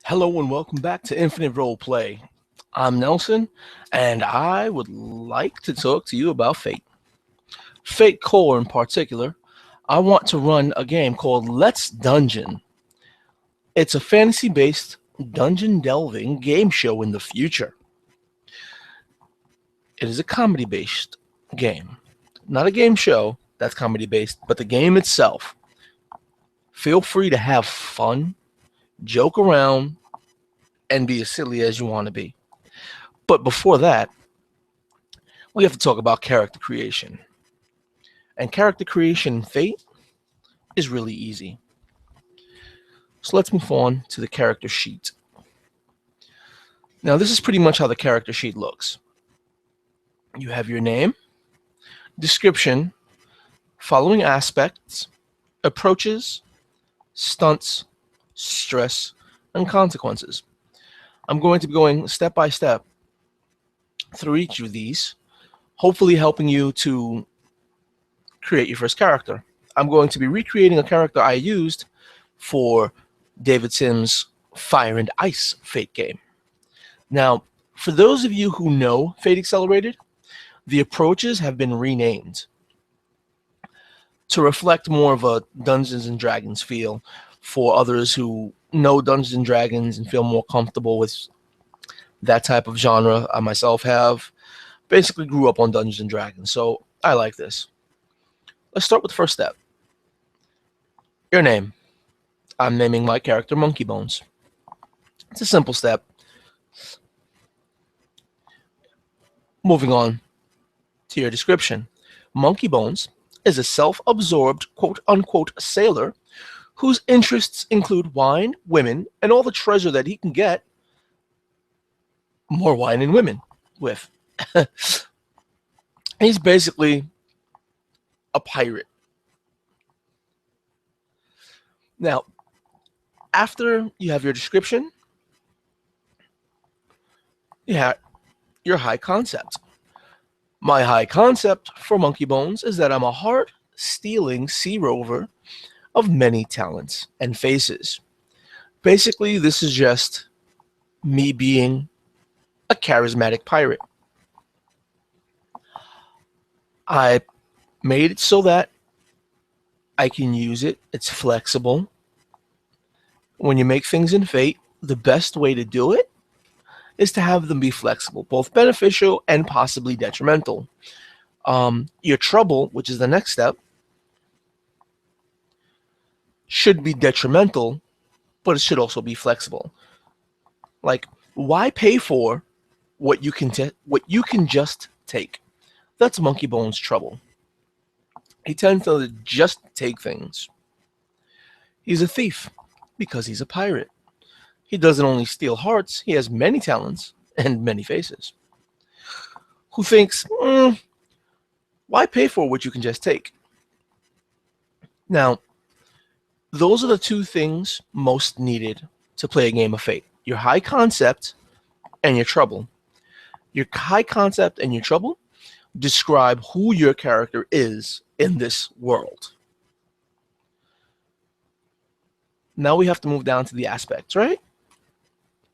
Hello and welcome back to Infinite Roleplay. I'm Nelson, and I would like to talk to you about Fate. Fate Core in particular. I want to run a game called Let's Dungeon. It's a fantasy-based dungeon delving game show in the future. It is a comedy-based game. Not a game show that's comedy-based, but the game itself. Feel free to have fun, joke around, and be as silly as you want to be. But before that, we have to talk about character creation. And character creation in Fate is really easy. So let's move on to the character sheet. Now, this is pretty much how the character sheet looks. You have your name, description, following aspects, approaches, stunts, stress, and consequences. I'm going to be going step by step through each of these, hopefully helping you to create your first character. I'm going to be recreating a character I used for David Sims' Fire and Ice Fate game. Now, for those of you who know Fate Accelerated, the approaches have been renamed to reflect more of a Dungeons and Dragons feel for others who know Dungeons and Dragons and feel more comfortable with that type of genre. I myself have basically grew up on Dungeons and Dragons, so I like this. Let's start with the first step. Your name. I'm naming my character Monkey Bones. It's a simple step. Moving on to your description. Monkey Bones is a self-absorbed quote-unquote sailor whose interests include wine, women, and all the treasure that he can get more wine and women with. He's basically a pirate. Now, after you have your description, you have your high concept. My high concept for Monkey Bones is that I'm a heart-stealing sea rover of many talents and faces. Basically, this is just me being a charismatic pirate. I made it so that I can use it. It's flexible. When you make things in Fate, the best way to do it is to have them be flexible, both beneficial and possibly detrimental. Your trouble, which is the next step, should be detrimental, but it should also be flexible. Like, why pay for what you can just take? That's Monkey Bones' trouble. He tends to just take things. He's a thief because he's a pirate. He doesn't only steal hearts, he has many talents and many faces. Who thinks, why pay for what you can just take? Now, those are the two things most needed to play a game of Fate. Your high concept and your trouble. Your high concept and your trouble describe who your character is in this world. Now we have to move down to the aspects, right?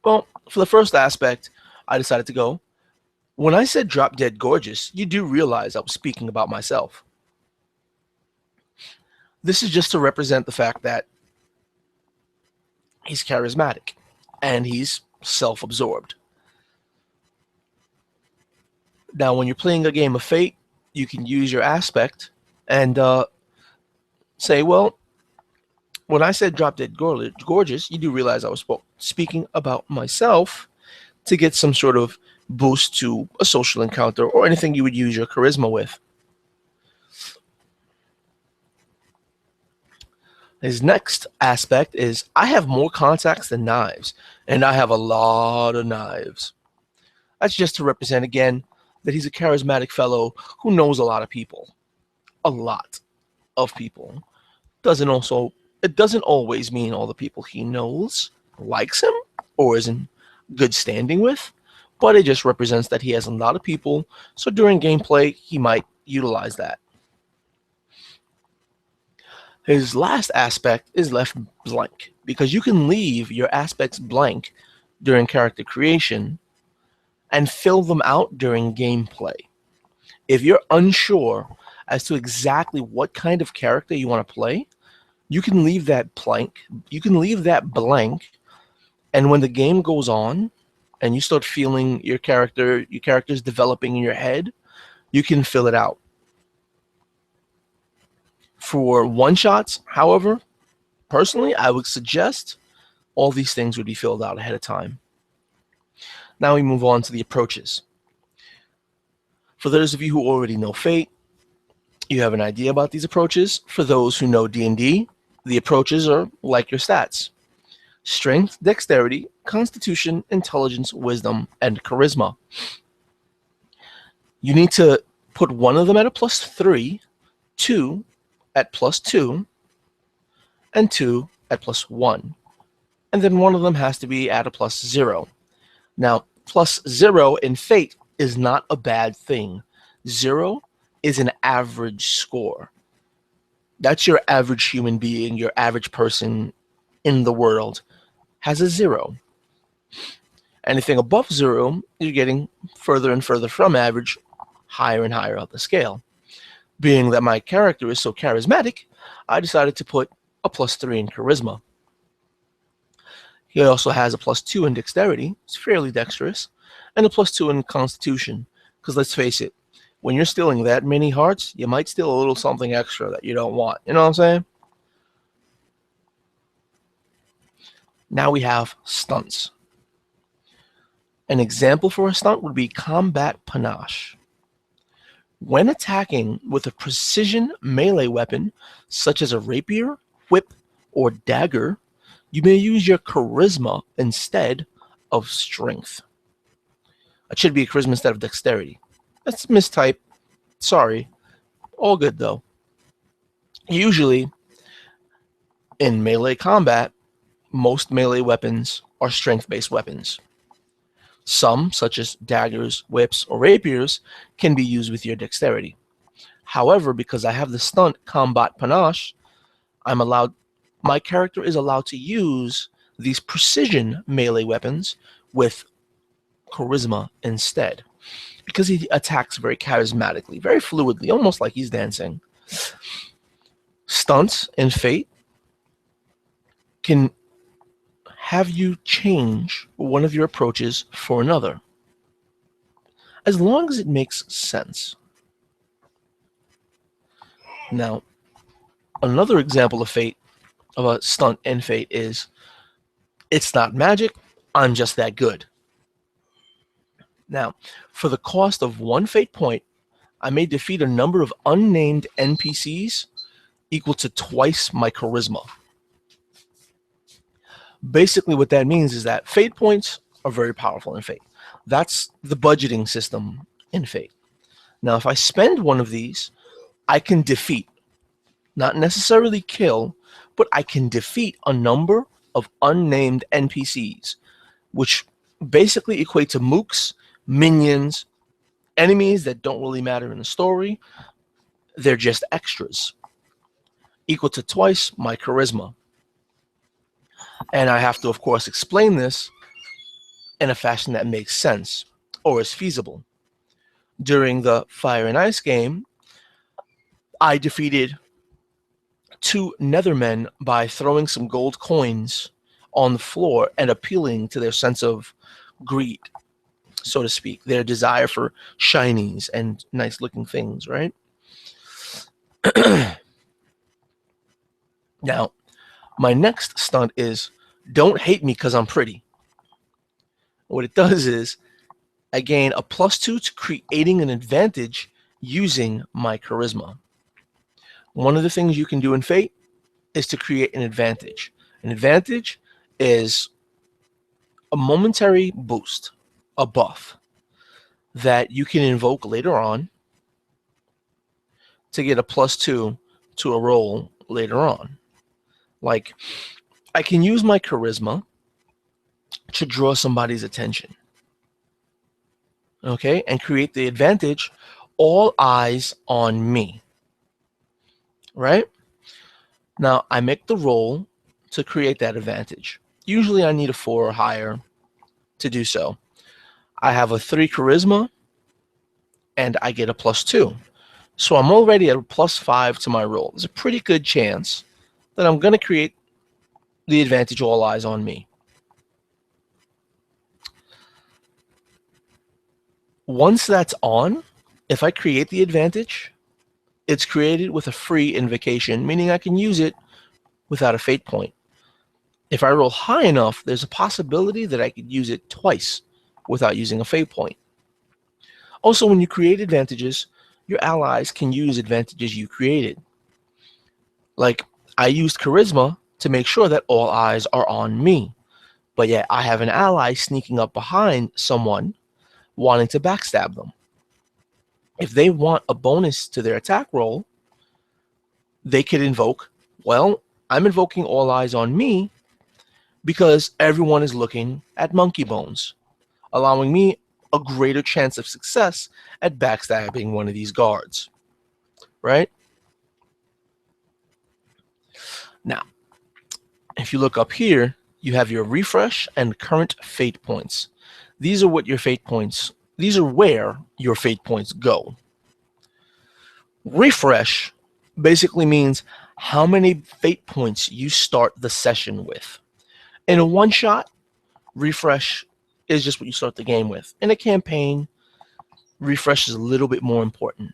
Well, for the first aspect, I decided to go. When I said drop dead gorgeous, you do realize I was speaking about myself. This is just to represent the fact that he's charismatic and he's self-absorbed. Now, when you're playing a game of Fate, you can use your aspect and say, well, when I said drop dead gorgeous, you do realize I was speaking about myself to get some sort of boost to a social encounter or anything you would use your charisma with. His next aspect is I have more contacts than knives, and I have a lot of knives. That's just to represent, again, that he's a charismatic fellow who knows a lot of people. A lot of people. It doesn't always mean all the people he knows likes him or is in good standing with, but it just represents that he has a lot of people, so during gameplay, he might utilize that. His last aspect is left blank because you can leave your aspects blank during character creation and fill them out during gameplay. If you're unsure as to exactly what kind of character you want to play, you can leave that blank. You can leave that blank, and when the game goes on and you start feeling your character's developing in your head, you can fill it out. For one-shots, however, personally, I would suggest all these things would be filled out ahead of time. Now we move on to the approaches. For those of you who already know Fate, you have an idea about these approaches. For those who know D&D, the approaches are like your stats: strength, dexterity, constitution, intelligence, wisdom, and charisma. You need to put one of them at a +3, 2 at +2, and 2 at +1. And then one of them has to be at a +0. Now, +0 in Fate is not a bad thing. 0 is an average score. That's your average human being, your average person in the world has a 0. Anything above 0, you're getting further and further from average, higher and higher up the scale. Being that my character is so charismatic, I decided to put a +3 in charisma. He also has a +2 in dexterity. It's fairly dexterous. And a +2 in constitution. Because let's face it, when you're stealing that many hearts, you might steal a little something extra that you don't want. You know what I'm saying? Now we have stunts. An example for a stunt would be combat panache. When attacking with a precision melee weapon, such as a rapier, whip, or dagger, you may use your charisma instead of strength. It should be a charisma instead of dexterity. That's a mistype. Sorry. All good, though. Usually, in melee combat, most melee weapons are strength-based weapons. Some, such as daggers, whips, or rapiers, can be used with your dexterity. However, because I have the stunt combat panache, my character is allowed to use these precision melee weapons with charisma instead, because he attacks very charismatically, very fluidly, almost like he's dancing. Stunts in Fate can have you change one of your approaches for another, as long as it makes sense. Now, another example of a stunt in Fate is, it's not magic, I'm just that good. Now, for the cost of 1 Fate point, I may defeat a number of unnamed NPCs equal to twice my charisma. Basically, what that means is that Fate points are very powerful in Fate. That's the budgeting system in Fate. Now, if I spend one of these, I can defeat, not necessarily kill, but I can defeat a number of unnamed NPCs, which basically equate to mooks, minions, enemies that don't really matter in the story. They're just extras, equal to twice my charisma. And I have to, of course, explain this in a fashion that makes sense or is feasible. During the Fire and Ice game, I defeated 2 Nethermen by throwing some gold coins on the floor and appealing to their sense of greed, so to speak, their desire for shinies and nice-looking things, right? Now, my next stunt is, don't hate me because I'm pretty. What it does is, I gain a +2 to creating an advantage using my charisma. One of the things you can do in Fate is to create an advantage. An advantage is a momentary boost, a buff, that you can invoke later on to get a +2 to a roll later on. Like, I can use my charisma to draw somebody's attention, okay, and create the advantage, all eyes on me, right? Now, I make the roll to create that advantage. Usually I need a 4 or higher to do so. I have a 3 charisma, and I get a +2. So I'm already at a +5 to my roll. There's a pretty good chance that I'm going to create the advantage all eyes on me. Once that's on, if I create the advantage, it's created with a free invocation, meaning I can use it without a fate point. If I roll high enough, there's a possibility that I could use it twice without using a fate point. Also, when you create advantages, your allies can use advantages you created. Like, I used charisma to make sure that all eyes are on me, but yet I have an ally sneaking up behind someone wanting to backstab them. If they want a bonus to their attack roll, they could invoke, well, I'm invoking all eyes on me because everyone is looking at monkey bones, allowing me a greater chance of success at backstabbing one of these guards, right? Now, if you look up here, you have your refresh and current fate points. These are what your fate points, these are where your fate points go. Refresh basically means how many fate points you start the session with. In a one-shot, refresh is just what you start the game with. In a campaign, refresh is a little bit more important.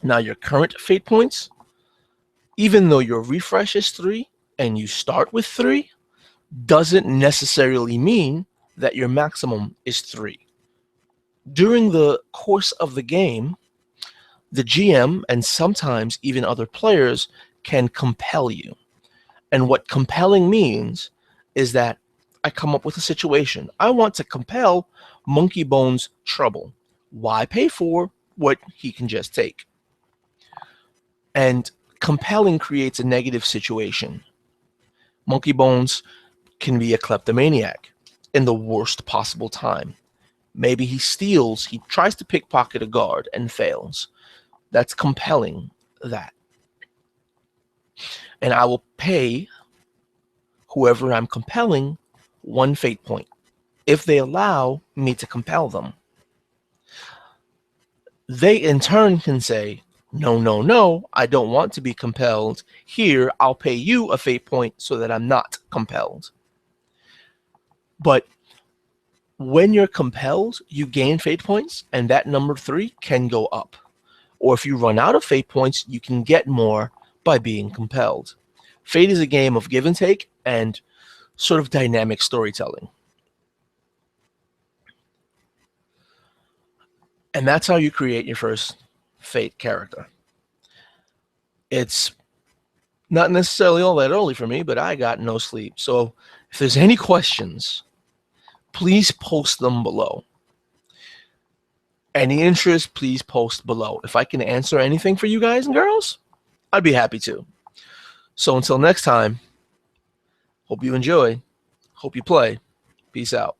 Now, your current fate points, even though your refresh is 3 and you start with 3, doesn't necessarily mean that your maximum is 3. During the course of the game, the GM and sometimes even other players can compel you. And what compelling means is that I come up with a situation. I want to compel Monkey Bones trouble. Why pay for what he can just take? And compelling creates a negative situation. Monkey Bones can be a kleptomaniac in the worst possible time. Maybe he steals, he tries to pickpocket a guard and fails. That's compelling that. And I will pay whoever I'm compelling 1 fate point if they allow me to compel them. They in turn can say, no, no, no, I don't want to be compelled. Here, I'll pay you a fate point so that I'm not compelled. But when you're compelled, you gain fate points, and that number 3 can go up. Or if you run out of fate points, you can get more by being compelled. Fate is a game of give and take and sort of dynamic storytelling. And that's how you create your first Fate character. It's not necessarily all that early for me, but I got no sleep. So if there's any questions, please post them below. Any interest, please post below. If I can answer anything for you guys and girls, I'd be happy to. So until next time, hope you enjoy, hope you play. Peace out.